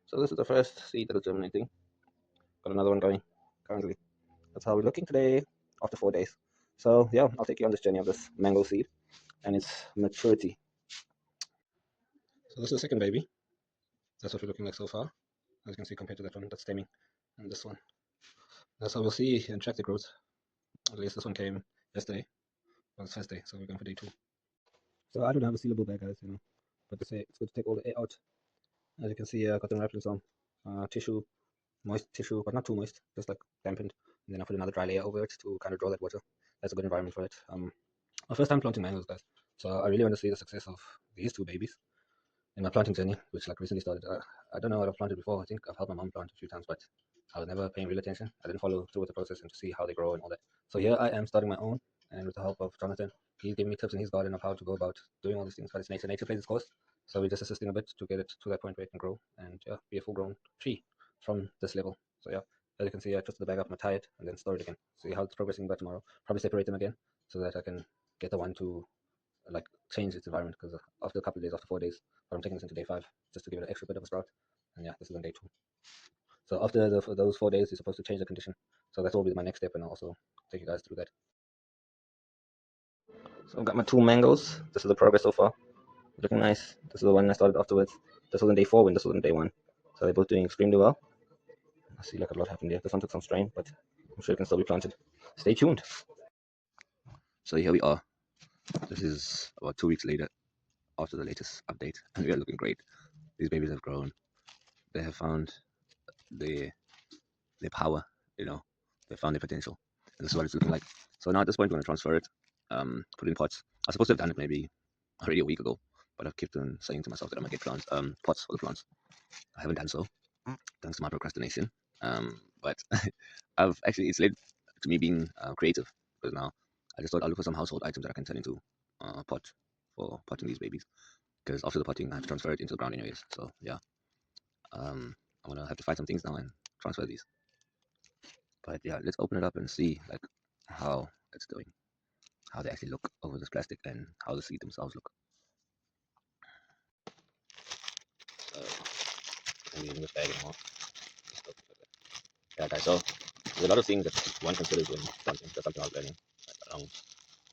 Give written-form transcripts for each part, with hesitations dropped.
So this is the first seed that is germinating. Got another one going currently. That's how we're looking today after 4 days. So yeah, I'll take you on this journey of this mango seed and its maturity. So this is the second baby. That's what we're looking like so far. As you can see, compared to that one that's stemming, and this one. That's how we'll see and track the growth. At least this one came yesterday. Well, it's first day, so we're going for day 2. So I don't have a sealable bag, guys, but they say it's good to take all the air out. As you can see, I got them wrapped in some tissue, moist tissue, but not too moist, just like dampened. And then I put another dry layer over it to kind of draw that water. That's a good environment for it. My first time planting mangoes, guys. So I really want to see the success of these 2 babies in my planting journey, which like recently started. I don't know what I've planted before. I think I've helped my mom plant a few times, but I was never paying real attention. I didn't follow through with the process and to see how they grow and all that. So here I am starting my own, and with the help of Jonathan, he's giving me tips in his garden of how to go about doing all these things. But it's nature. Nature plays its course. So we're just assisting a bit to get it to that point where it can grow and be a full-grown tree from this level. So yeah, as you can see, I twisted the bag up, I'm gonna tie it and then store it again. See how it's progressing by tomorrow. Probably separate them again so that I can get the one to like change its environment, because after a couple of days, after 4 days, but I'm taking this into day 5 just to give it an extra bit of a sprout. And yeah, this is on day 2. So after those 4 days, you're supposed to change the condition. So that's will be my next step, and I'll also take you guys through that. So I've got my 2 mangoes. This is the progress so far. Looking nice. This is the one I started afterwards. This was on day 4 when this was on day 1. So they're both doing extremely well. I see like a lot happened there. This one took some strain, but I'm sure it can still be planted. Stay tuned. So here we are. This is about 2 weeks later after the latest update, and we are looking great. These babies have grown. They have found their power, they found their potential. And this is what it's looking like. So now at this point, we're going to transfer it, put it in pots. I was supposed to have done it maybe already a week ago, but I've kept on saying to myself that I'm going to get plants, pots for the plants. I haven't done so, thanks to my procrastination. But I've actually, it's led to me being creative, because now I just thought I'll look for some household items that I can turn into pot for potting these babies. Because after the potting, I have to transfer it into the ground anyways. So yeah, I'm gonna have to find some things now and transfer these. But yeah, let's open it up and see like how it's doing, how they actually look over this plastic, and how the seed themselves look. So I'm using this bag anymore. Yeah, guys. So there's a lot of things that one considers when planting. That's something I was learning along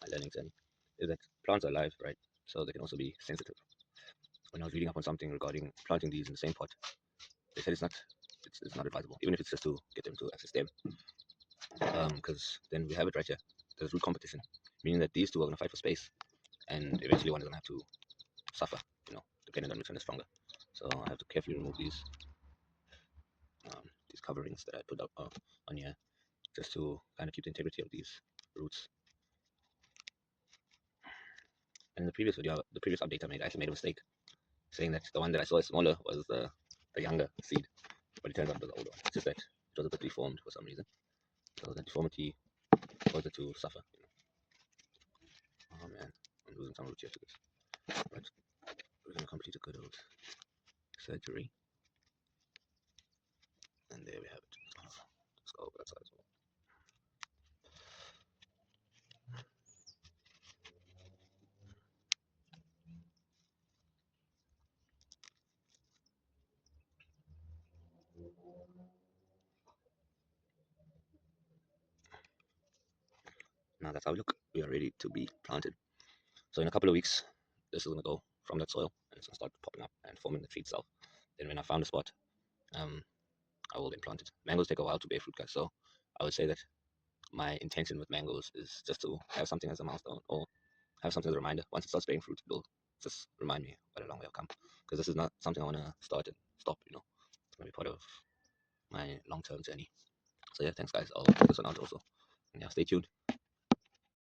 my learning journey. Is that plants are alive, right? So they can also be sensitive. When I was reading up on something regarding planting these in the same pot, they said it's not advisable, even if it's just to get them to access them. Because then we have it right here. There's root competition, meaning that these 2 are going to fight for space, and eventually one is going to have to suffer, depending on which one is stronger. So I have to carefully remove these coverings that I put up on here, just to kind of keep the integrity of these roots. And in the previous video, the previous update I actually made a mistake, saying that the one that I saw as smaller was the younger seed, but it turns out it was the older one. It's just that it was a bit deformed for some reason. So the deformity caused it to suffer. Oh man, I'm losing some roots here to this. But we're gonna complete a good old surgery. And there we have it. Let's go over that side as well. Now that's how we look. We are ready to be planted. So in a couple of weeks, this is gonna go from that soil, and it's gonna start popping up and forming the tree itself. Then when I found a spot, I will then plant it. Mangoes take a while to bear fruit, guys. So I would say that my intention with mangoes is just to have something as a milestone, or have something as a reminder. Once it starts bearing fruit, it'll just remind me what a long way I've come. Because this is not something I want to start and stop. It's gonna be part of my long-term journey. So yeah, thanks guys. I'll check this one out also. And yeah, stay tuned.